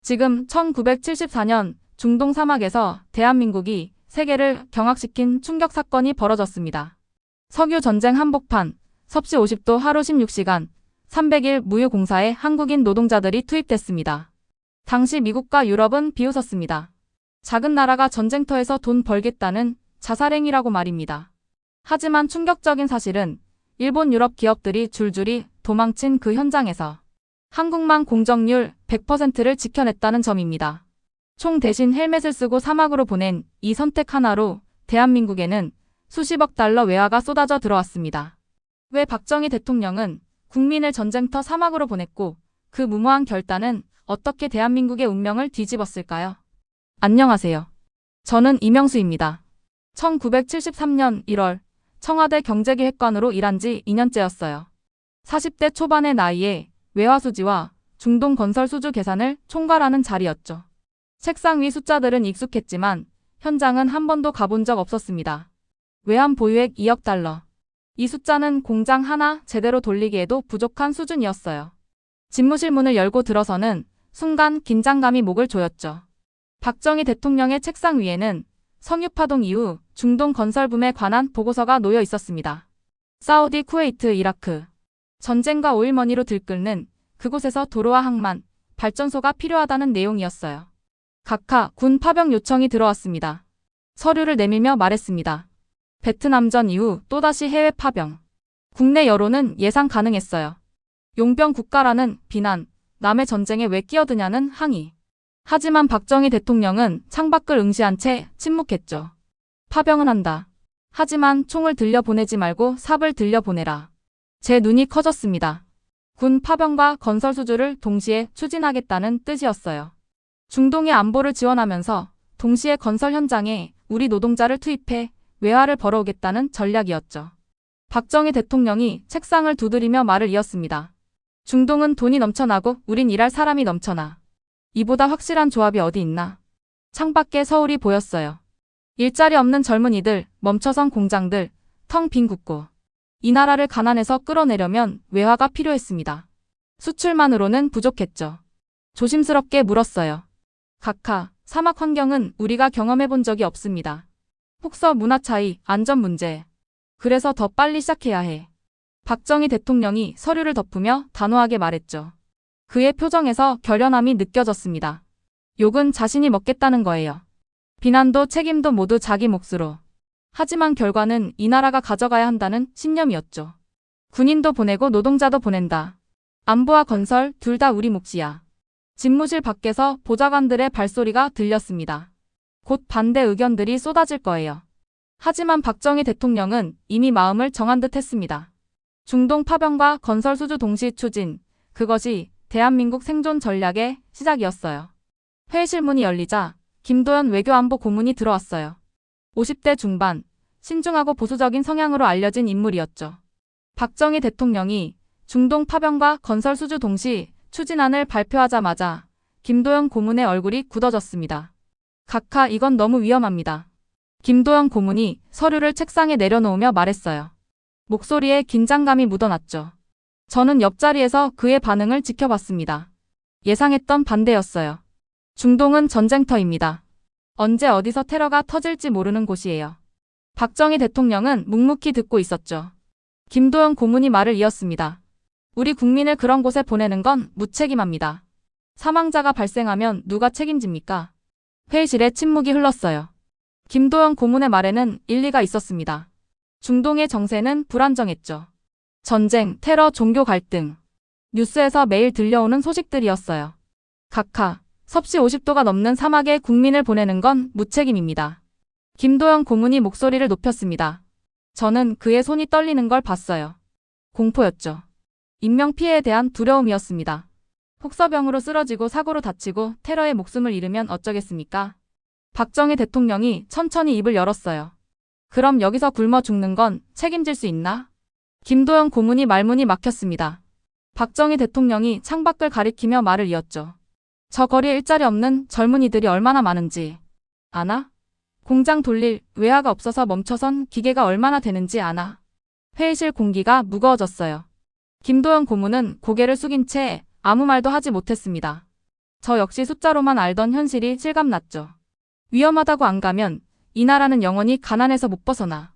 지금 1974년 중동 사막에서 대한민국이 세계를 경악시킨 충격 사건이 벌어졌습니다. 석유 전쟁 한복판, 섭씨 50도 하루 16시간, 300일 무휴공사에 한국인 노동자들이 투입됐습니다. 당시 미국과 유럽은 비웃었습니다. 작은 나라가 전쟁터에서 돈 벌겠다는 자살행위라고 말입니다. 하지만 충격적인 사실은 일본 유럽 기업들이 줄줄이 도망친 그 현장에서 한국만 공정률 100%를 지켜냈다는 점입니다. 총 대신 헬멧을 쓰고 사막으로 보낸 이 선택 하나로 대한민국에는 수십억 달러 외화가 쏟아져 들어왔습니다. 왜 박정희 대통령은 국민을 전쟁터 사막으로 보냈고 그 무모한 결단은 어떻게 대한민국의 운명을 뒤집었을까요? 안녕하세요. 저는 이명수입니다. 1973년 1월 청와대 경제기획관으로 일한 지 2년째였어요. 40대 초반의 나이에 외화수지와 중동 건설 수주 계산을 총괄하는 자리였죠. 책상 위 숫자들은 익숙했지만 현장은 한 번도 가본 적 없었습니다. 외환 보유액 2억 달러. 이 숫자는 공장 하나 제대로 돌리기에도 부족한 수준이었어요. 집무실 문을 열고 들어서는 순간 긴장감이 목을 조였죠. 박정희 대통령의 책상 위에는 석유파동 이후 중동 건설붐에 관한 보고서가 놓여 있었습니다. 사우디, 쿠웨이트, 이라크. 전쟁과 오일머니로 들끓는 그곳에서 도로와 항만, 발전소가 필요하다는 내용이었어요. 각하 군 파병 요청이 들어왔습니다. 서류를 내밀며 말했습니다. 베트남전 이후 또다시 해외 파병. 국내 여론은 예상 가능했어요. 용병 국가라는 비난, 남의 전쟁에 왜 끼어드냐는 항의. 하지만 박정희 대통령은 창밖을 응시한 채 침묵했죠. 파병은 한다. 하지만 총을 들려보내지 말고 삽을 들려보내라. 제 눈이 커졌습니다. 군 파병과 건설 수주를 동시에 추진하겠다는 뜻이었어요. 중동의 안보를 지원하면서 동시에 건설 현장에 우리 노동자를 투입해 외화를 벌어오겠다는 전략이었죠. 박정희 대통령이 책상을 두드리며 말을 이었습니다. 중동은 돈이 넘쳐나고 우린 일할 사람이 넘쳐나. 이보다 확실한 조합이 어디 있나. 창밖에 서울이 보였어요. 일자리 없는 젊은이들, 멈춰선 공장들, 텅 빈 국고. 이 나라를 가난에서 끌어내려면 외화가 필요했습니다. 수출만으로는 부족했죠. 조심스럽게 물었어요. 각하, 사막 환경은 우리가 경험해 본 적이 없습니다. 폭서 문화 차이, 안전 문제. 그래서 더 빨리 시작해야 해. 박정희 대통령이 서류를 덮으며 단호하게 말했죠. 그의 표정에서 결연함이 느껴졌습니다. 욕은 자신이 먹겠다는 거예요. 비난도 책임도 모두 자기 몫으로. 하지만 결과는 이 나라가 가져가야 한다는 신념이었죠. 군인도 보내고 노동자도 보낸다. 안보와 건설 둘 다 우리 몫이야. 집무실 밖에서 보좌관들의 발소리가 들렸습니다. 곧 반대 의견들이 쏟아질 거예요. 하지만 박정희 대통령은 이미 마음을 정한 듯 했습니다. 중동 파병과 건설 수주 동시 추진, 그것이 대한민국 생존 전략의 시작이었어요. 회의실 문이 열리자 김도연 외교안보 고문이 들어왔어요. 50대 중반, 신중하고 보수적인 성향으로 알려진 인물이었죠. 박정희 대통령이 중동 파병과 건설 수주 동시 추진안을 발표하자마자 김도연 고문의 얼굴이 굳어졌습니다. 각하, 이건 너무 위험합니다. 김도연 고문이 서류를 책상에 내려놓으며 말했어요. 목소리에 긴장감이 묻어났죠. 저는 옆자리에서 그의 반응을 지켜봤습니다. 예상했던 반대였어요. 중동은 전쟁터입니다. 언제 어디서 테러가 터질지 모르는 곳이에요. 박정희 대통령은 묵묵히 듣고 있었죠. 김도연 고문이 말을 이었습니다. 우리 국민을 그런 곳에 보내는 건 무책임합니다. 사망자가 발생하면 누가 책임집니까? 회의실에 침묵이 흘렀어요. 김도연 고문의 말에는 일리가 있었습니다. 중동의 정세는 불안정했죠. 전쟁, 테러, 종교 갈등. 뉴스에서 매일 들려오는 소식들이었어요. 각하, 섭씨 50도가 넘는 사막에 국민을 보내는 건 무책임입니다. 김도연 고문이 목소리를 높였습니다. 저는 그의 손이 떨리는 걸 봤어요. 공포였죠. 인명피해에 대한 두려움이었습니다. 폭서병으로 쓰러지고 사고로 다치고 테러에 목숨을 잃으면 어쩌겠습니까? 박정희 대통령이 천천히 입을 열었어요. 그럼 여기서 굶어 죽는 건 책임질 수 있나? 김도연 고문이 말문이 막혔습니다. 박정희 대통령이 창밖을 가리키며 말을 이었죠. 저 거리에 일자리 없는 젊은이들이 얼마나 많은지 아나? 공장 돌릴 외화가 없어서 멈춰선 기계가 얼마나 되는지 아나? 회의실 공기가 무거워졌어요. 김도연 고문은 고개를 숙인 채 아무 말도 하지 못했습니다. 저 역시 숫자로만 알던 현실이 실감났죠. 위험하다고 안 가면 이 나라는 영원히 가난에서 못 벗어나.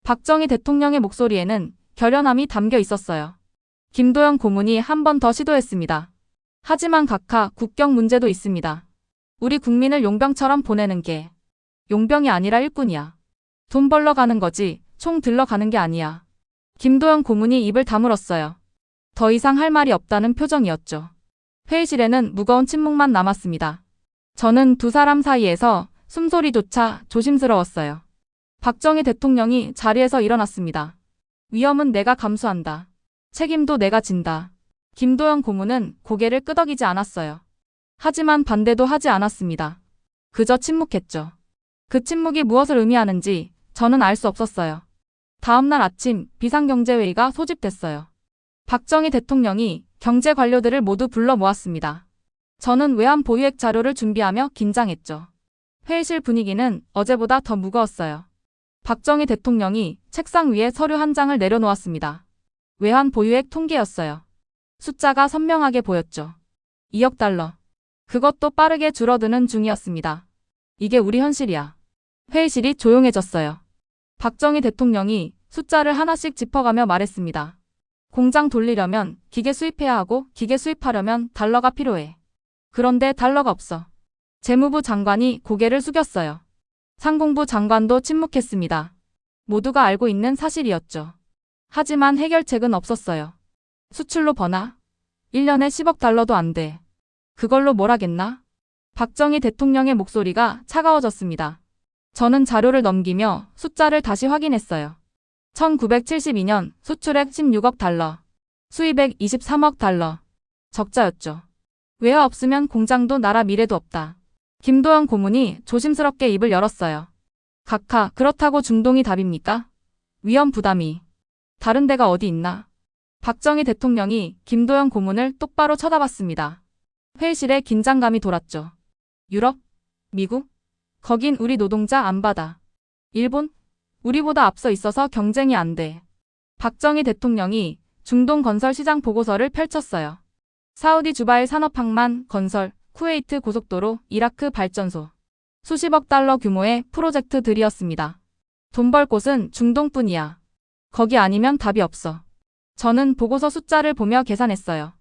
박정희 대통령의 목소리에는 결연함이 담겨 있었어요. 김도영 고문이 한 번 더 시도했습니다. 하지만 각하 국경 문제도 있습니다. 우리 국민을 용병처럼 보내는 게 용병이 아니라 일꾼이야. 돈 벌러 가는 거지 총 들러 가는 게 아니야. 김도영 고문이 입을 다물었어요. 더 이상 할 말이 없다는 표정이었죠. 회의실에는 무거운 침묵만 남았습니다. 저는 두 사람 사이에서 숨소리조차 조심스러웠어요. 박정희 대통령이 자리에서 일어났습니다. 위험은 내가 감수한다. 책임도 내가 진다. 김도영 고문은 고개를 끄덕이지 않았어요. 하지만 반대도 하지 않았습니다. 그저 침묵했죠. 그 침묵이 무엇을 의미하는지 저는 알 수 없었어요. 다음 날 아침 비상경제회의가 소집됐어요. 박정희 대통령이 경제 관료들을 모두 불러 모았습니다. 저는 외환 보유액 자료를 준비하며 긴장했죠. 회의실 분위기는 어제보다 더 무거웠어요. 박정희 대통령이 책상 위에 서류 한 장을 내려놓았습니다. 외환 보유액 통계였어요. 숫자가 선명하게 보였죠. 2억 달러. 그것도 빠르게 줄어드는 중이었습니다. 이게 우리 현실이야. 회의실이 조용해졌어요. 박정희 대통령이 숫자를 하나씩 짚어가며 말했습니다. 공장 돌리려면 기계 수입해야 하고 기계 수입하려면 달러가 필요해. 그런데 달러가 없어. 재무부 장관이 고개를 숙였어요. 상공부 장관도 침묵했습니다. 모두가 알고 있는 사실이었죠. 하지만 해결책은 없었어요. 수출로 버나? 1년에 10억 달러도 안 돼. 그걸로 뭘 하겠나? 박정희 대통령의 목소리가 차가워졌습니다. 저는 자료를 넘기며 숫자를 다시 확인했어요. 1972년 수출액 16억 달러, 수입액 23억 달러. 적자였죠. 외화 없으면 공장도 나라 미래도 없다. 김도영 고문이 조심스럽게 입을 열었어요. 각하, 그렇다고 중동이 답입니까? 위험 부담이. 다른 데가 어디 있나? 박정희 대통령이 김도영 고문을 똑바로 쳐다봤습니다. 회의실에 긴장감이 돌았죠. 유럽? 미국? 거긴 우리 노동자 안 받아. 일본? 우리보다 앞서 있어서 경쟁이 안 돼. 박정희 대통령이 중동 건설 시장 보고서를 펼쳤어요. 사우디 주바일 산업항만 건설, 쿠웨이트 고속도로, 이라크 발전소. 수십억 달러 규모의 프로젝트들이었습니다. 돈 벌 곳은 중동뿐이야. 거기 아니면 답이 없어. 저는 보고서 숫자를 보며 계산했어요.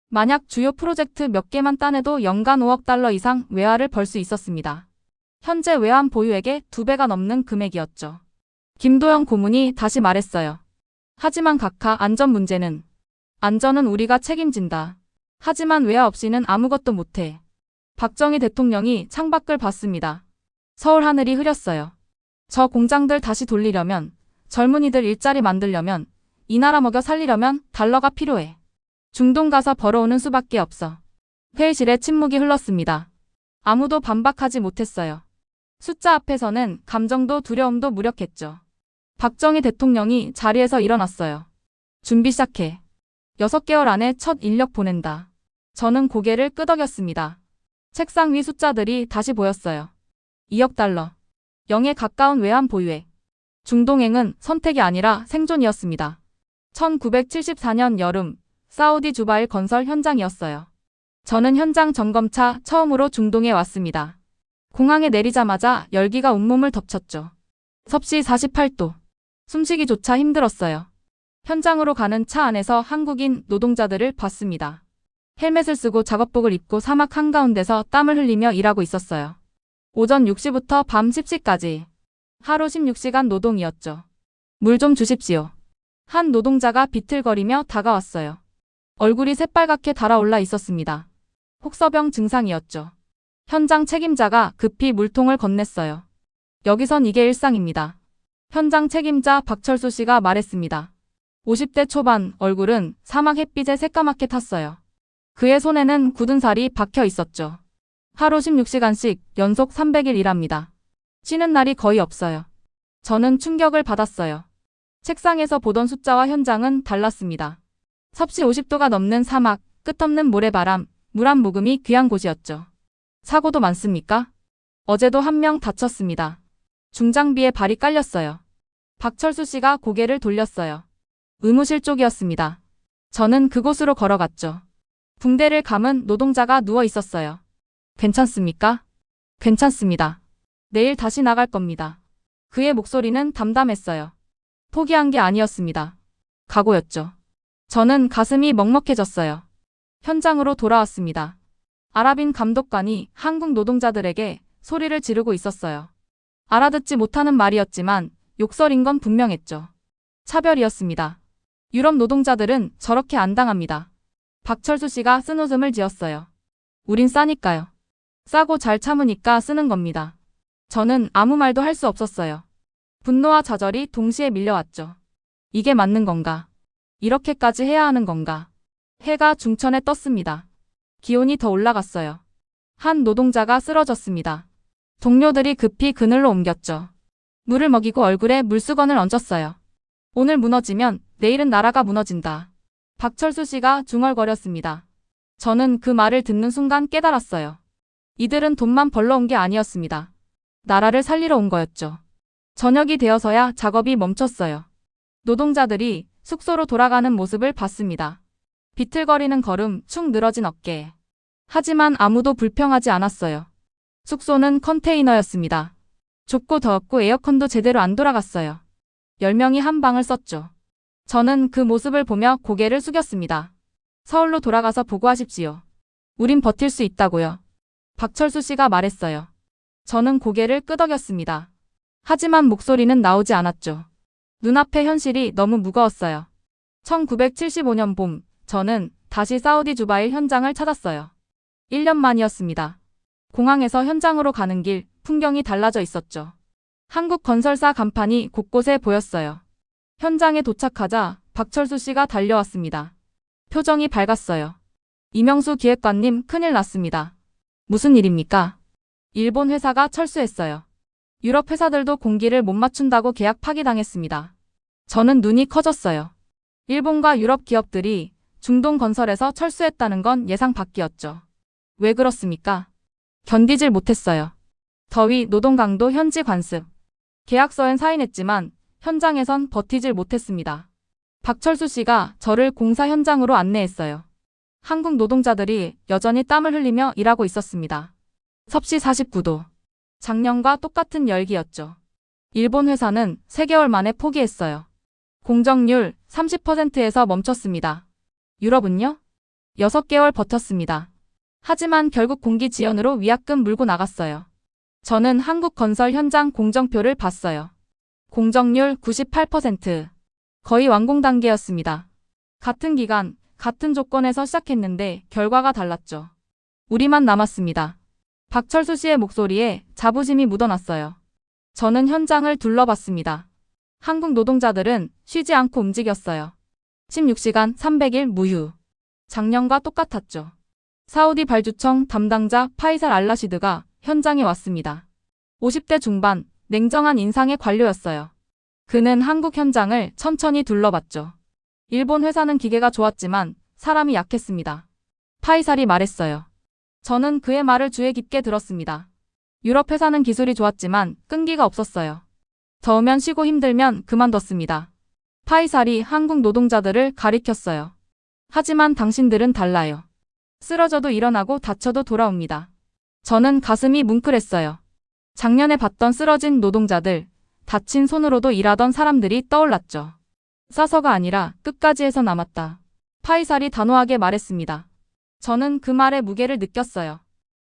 만약 주요 프로젝트 몇 개만 따내도 연간 5억 달러 이상 외화를 벌 수 있었습니다. 현재 외환 보유액의 2배가 넘는 금액이었죠. 김도영 고문이 다시 말했어요. 하지만 각하, 안전 문제는. 안전은 우리가 책임진다. 하지만 외화 없이는 아무것도 못해. 박정희 대통령이 창밖을 봤습니다. 서울 하늘이 흐렸어요. 저 공장들 다시 돌리려면, 젊은이들 일자리 만들려면, 이 나라 먹여 살리려면 달러가 필요해. 중동 가서 벌어오는 수밖에 없어. 회의실에 침묵이 흘렀습니다. 아무도 반박하지 못했어요. 숫자 앞에서는 감정도 두려움도 무력했죠. 박정희 대통령이 자리에서 일어났어요. 준비 시작해. 6개월 안에 첫 인력 보낸다. 저는 고개를 끄덕였습니다. 책상 위 숫자들이 다시 보였어요. 2억 달러. 0에 가까운 외환 보유액. 중동행은 선택이 아니라 생존이었습니다. 1974년 여름, 사우디 주바일 건설 현장이었어요. 저는 현장 점검차 처음으로 중동에 왔습니다. 공항에 내리자마자 열기가 온몸을 덮쳤죠. 섭씨 48도. 숨쉬기조차 힘들었어요. 현장으로 가는 차 안에서 한국인 노동자들을 봤습니다. 헬멧을 쓰고 작업복을 입고 사막 한가운데서 땀을 흘리며 일하고 있었어요. 오전 6시부터 밤 10시까지. 하루 16시간 노동이었죠. 물 좀 주십시오. 한 노동자가 비틀거리며 다가왔어요. 얼굴이 새빨갛게 달아올라 있었습니다. 혹서병 증상이었죠. 현장 책임자가 급히 물통을 건넸어요. 여기선 이게 일상입니다. 현장 책임자 박철수 씨가 말했습니다. 50대 초반, 얼굴은 사막 햇빛에 새까맣게 탔어요. 그의 손에는 굳은 살이 박혀 있었죠. 하루 16시간씩 연속 300일 일합니다. 쉬는 날이 거의 없어요. 저는 충격을 받았어요. 책상에서 보던 숫자와 현장은 달랐습니다. 섭씨 50도가 넘는 사막, 끝없는 모래바람, 물 한 모금이 귀한 곳이었죠. 사고도 많습니까? 어제도 한 명 다쳤습니다. 중장비에 발이 깔렸어요. 박철수 씨가 고개를 돌렸어요. 의무실 쪽이었습니다. 저는 그곳으로 걸어갔죠. 붕대를 감은 노동자가 누워 있었어요. 괜찮습니까? 괜찮습니다. 내일 다시 나갈 겁니다. 그의 목소리는 담담했어요. 포기한 게 아니었습니다. 각오였죠. 저는 가슴이 먹먹해졌어요. 현장으로 돌아왔습니다. 아라빈 감독관이 한국 노동자들에게 소리를 지르고 있었어요. 알아듣지 못하는 말이었지만 욕설인 건 분명했죠. 차별이었습니다. 유럽 노동자들은 저렇게 안 당합니다. 박철수 씨가 쓴웃음을 지었어요. 우린 싸니까요. 싸고 잘 참으니까 쓰는 겁니다. 저는 아무 말도 할 수 없었어요. 분노와 좌절이 동시에 밀려왔죠. 이게 맞는 건가? 이렇게까지 해야 하는 건가? 해가 중천에 떴습니다. 기온이 더 올라갔어요. 한 노동자가 쓰러졌습니다. 동료들이 급히 그늘로 옮겼죠. 물을 먹이고 얼굴에 물수건을 얹었어요. 오늘 무너지면 내일은 나라가 무너진다. 박철수 씨가 중얼거렸습니다. 저는 그 말을 듣는 순간 깨달았어요. 이들은 돈만 벌러 온 게 아니었습니다. 나라를 살리러 온 거였죠. 저녁이 되어서야 작업이 멈췄어요. 노동자들이 숙소로 돌아가는 모습을 봤습니다. 비틀거리는 걸음, 축 늘어진 어깨. 하지만 아무도 불평하지 않았어요. 숙소는 컨테이너였습니다. 좁고 더웠고 에어컨도 제대로 안 돌아갔어요. 10명이 한 방을 썼죠. 저는 그 모습을 보며 고개를 숙였습니다. 서울로 돌아가서 보고하십시오. 우린 버틸 수 있다고요. 박철수 씨가 말했어요. 저는 고개를 끄덕였습니다. 하지만 목소리는 나오지 않았죠. 눈앞의 현실이 너무 무거웠어요. 1975년 봄, 저는 다시 사우디 주바일 현장을 찾았어요. 1년 만이었습니다. 공항에서 현장으로 가는 길, 풍경이 달라져 있었죠. 한국 건설사 간판이 곳곳에 보였어요. 현장에 도착하자 박철수 씨가 달려왔습니다. 표정이 밝았어요. 이명수 기획관님, 큰일 났습니다. 무슨 일입니까? 일본 회사가 철수했어요. 유럽 회사들도 공기를 못 맞춘다고 계약 파기당했습니다. 저는 눈이 커졌어요. 일본과 유럽 기업들이 중동 건설에서 철수했다는 건 예상 밖이었죠. 왜 그렇습니까? 견디질 못했어요. 더위, 노동 강도, 현지 관습. 계약서엔 사인했지만 현장에선 버티질 못했습니다. 박철수 씨가 저를 공사 현장으로 안내했어요. 한국 노동자들이 여전히 땀을 흘리며 일하고 있었습니다. 섭씨 49도. 작년과 똑같은 열기였죠. 일본 회사는 3개월 만에 포기했어요. 공정률 30%에서 멈췄습니다. 유럽은요? 6개월 버텼습니다. 하지만 결국 공기 지연으로 위약금 물고 나갔어요. 저는 한국 건설 현장 공정표를 봤어요. 공정률 98%. 거의 완공 단계였습니다. 같은 기간, 같은 조건에서 시작했는데 결과가 달랐죠. 우리만 남았습니다. 박철수 씨의 목소리에 자부심이 묻어났어요. 저는 현장을 둘러봤습니다. 한국 노동자들은 쉬지 않고 움직였어요. 16시간 300일 무휴. 작년과 똑같았죠. 사우디 발주청 담당자 파이살 알라시드가 현장에 왔습니다. 50대 중반, 냉정한 인상의 관료였어요. 그는 한국 현장을 천천히 둘러봤죠. 일본 회사는 기계가 좋았지만 사람이 약했습니다. 파이살이 말했어요. 저는 그의 말을 주의 깊게 들었습니다. 유럽 회사는 기술이 좋았지만 끈기가 없었어요. 더우면 쉬고 힘들면 그만뒀습니다. 파이살이 한국 노동자들을 가리켰어요. 하지만 당신들은 달라요. 쓰러져도 일어나고 다쳐도 돌아옵니다. 저는 가슴이 뭉클했어요. 작년에 봤던 쓰러진 노동자들, 다친 손으로도 일하던 사람들이 떠올랐죠. 싸서가 아니라 끝까지 해서 남았다. 파이살이 단호하게 말했습니다. 저는 그 말의 무게를 느꼈어요.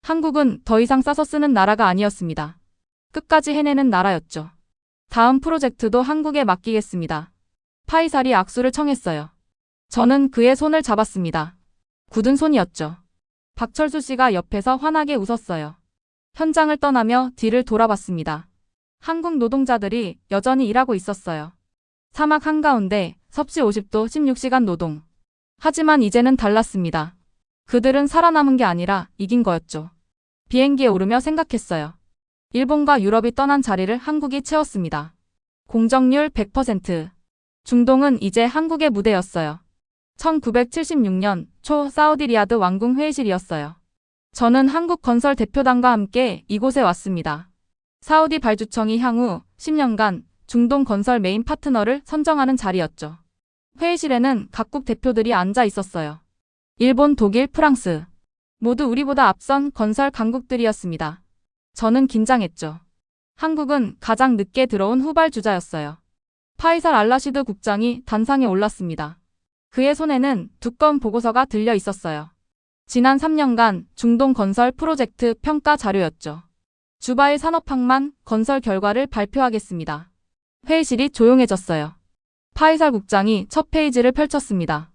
한국은 더 이상 싸서 쓰는 나라가 아니었습니다. 끝까지 해내는 나라였죠. 다음 프로젝트도 한국에 맡기겠습니다. 파이살이 악수를 청했어요. 저는 그의 손을 잡았습니다. 굳은 손이었죠. 박철수 씨가 옆에서 환하게 웃었어요. 현장을 떠나며 뒤를 돌아봤습니다. 한국 노동자들이 여전히 일하고 있었어요. 사막 한가운데 섭씨 50도 16시간 노동. 하지만 이제는 달랐습니다. 그들은 살아남은 게 아니라 이긴 거였죠. 비행기에 오르며 생각했어요. 일본과 유럽이 떠난 자리를 한국이 채웠습니다. 공정률 100%. 중동은 이제 한국의 무대였어요. 1976년 초 사우디 리야드 왕궁 회의실이었어요. 저는 한국 건설 대표단과 함께 이곳에 왔습니다. 사우디 발주청이 향후 10년간 중동 건설 메인 파트너를 선정하는 자리였죠. 회의실에는 각국 대표들이 앉아 있었어요. 일본, 독일, 프랑스. 모두 우리보다 앞선 건설 강국들이었습니다. 저는 긴장했죠. 한국은 가장 늦게 들어온 후발주자였어요. 파이살 알라시드 국장이 단상에 올랐습니다. 그의 손에는 두꺼운 보고서가 들려 있었어요. 지난 3년간 중동 건설 프로젝트 평가 자료였죠. 주바일 산업항만 건설 결과를 발표하겠습니다. 회의실이 조용해졌어요. 파이살 국장이 첫 페이지를 펼쳤습니다.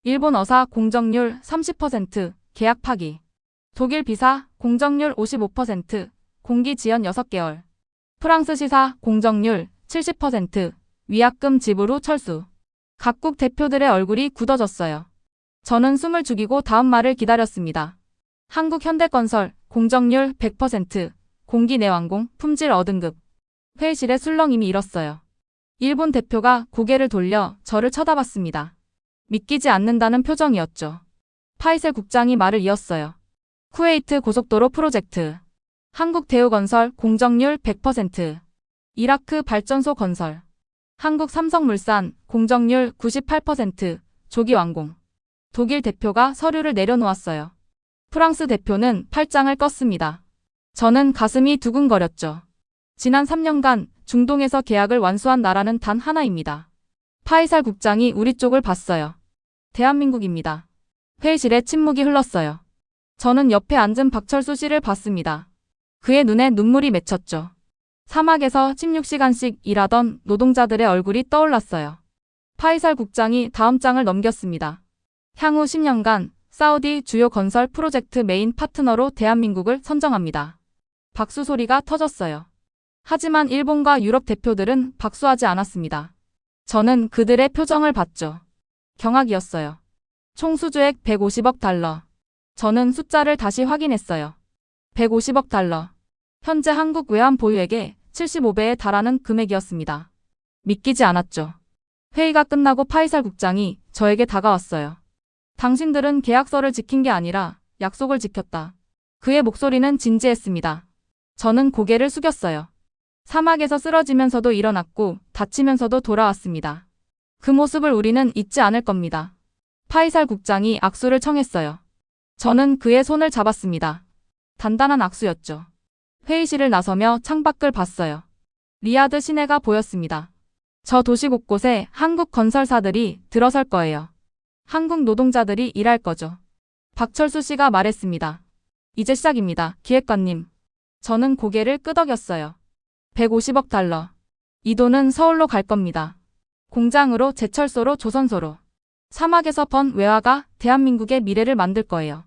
일본 어사 공정률 30%, 계약 파기. 독일 비사 공정률 55%, 공기 지연 6개월. 프랑스 시사 공정률 70%, 위약금 지불 후 철수. 각국 대표들의 얼굴이 굳어졌어요. 저는 숨을 죽이고 다음 말을 기다렸습니다. 한국 현대건설 공정률 100%, 공기 내완공, 품질 어등급. 회의실의 술렁임이 일었어요. 일본 대표가 고개를 돌려 저를 쳐다봤습니다. 믿기지 않는다는 표정이었죠. 파이셀 국장이 말을 이었어요. 쿠웨이트 고속도로 프로젝트. 한국 대우건설 공정률 100%. 이라크 발전소 건설. 한국 삼성물산 공정률 98%. 조기 완공. 독일 대표가 서류를 내려놓았어요. 프랑스 대표는 팔짱을 껐습니다. 저는 가슴이 두근거렸죠. 지난 3년간 중동에서 계약을 완수한 나라는 단 하나입니다. 파이살 국장이 우리 쪽을 봤어요. 대한민국입니다. 회의실에 침묵이 흘렀어요. 저는 옆에 앉은 박철수 씨를 봤습니다. 그의 눈에 눈물이 맺혔죠. 사막에서 16시간씩 일하던 노동자들의 얼굴이 떠올랐어요. 파이살 국장이 다음 장을 넘겼습니다. 향후 10년간 사우디 주요 건설 프로젝트 메인 파트너로 대한민국을 선정합니다. 박수 소리가 터졌어요. 하지만 일본과 유럽 대표들은 박수하지 않았습니다. 저는 그들의 표정을 봤죠. 경악이었어요. 총 수주액 150억 달러. 저는 숫자를 다시 확인했어요. 150억 달러. 현재 한국 외환 보유액의 75배에 달하는 금액이었습니다. 믿기지 않았죠. 회의가 끝나고 파이살 국장이 저에게 다가왔어요. 당신들은 계약서를 지킨 게 아니라 약속을 지켰다. 그의 목소리는 진지했습니다. 저는 고개를 숙였어요. 사막에서 쓰러지면서도 일어났고 다치면서도 돌아왔습니다. 그 모습을 우리는 잊지 않을 겁니다. 파이살 국장이 악수를 청했어요. 저는 그의 손을 잡았습니다. 단단한 악수였죠. 회의실을 나서며 창밖을 봤어요. 리야드 시내가 보였습니다. 저 도시 곳곳에 한국 건설사들이 들어설 거예요. 한국 노동자들이 일할 거죠. 박철수 씨가 말했습니다. 이제 시작입니다, 기획관님. 저는 고개를 끄덕였어요. 150억 달러. 이 돈은 서울로 갈 겁니다. 공장으로, 제철소로, 조선소로. 사막에서 번 외화가 대한민국의 미래를 만들 거예요.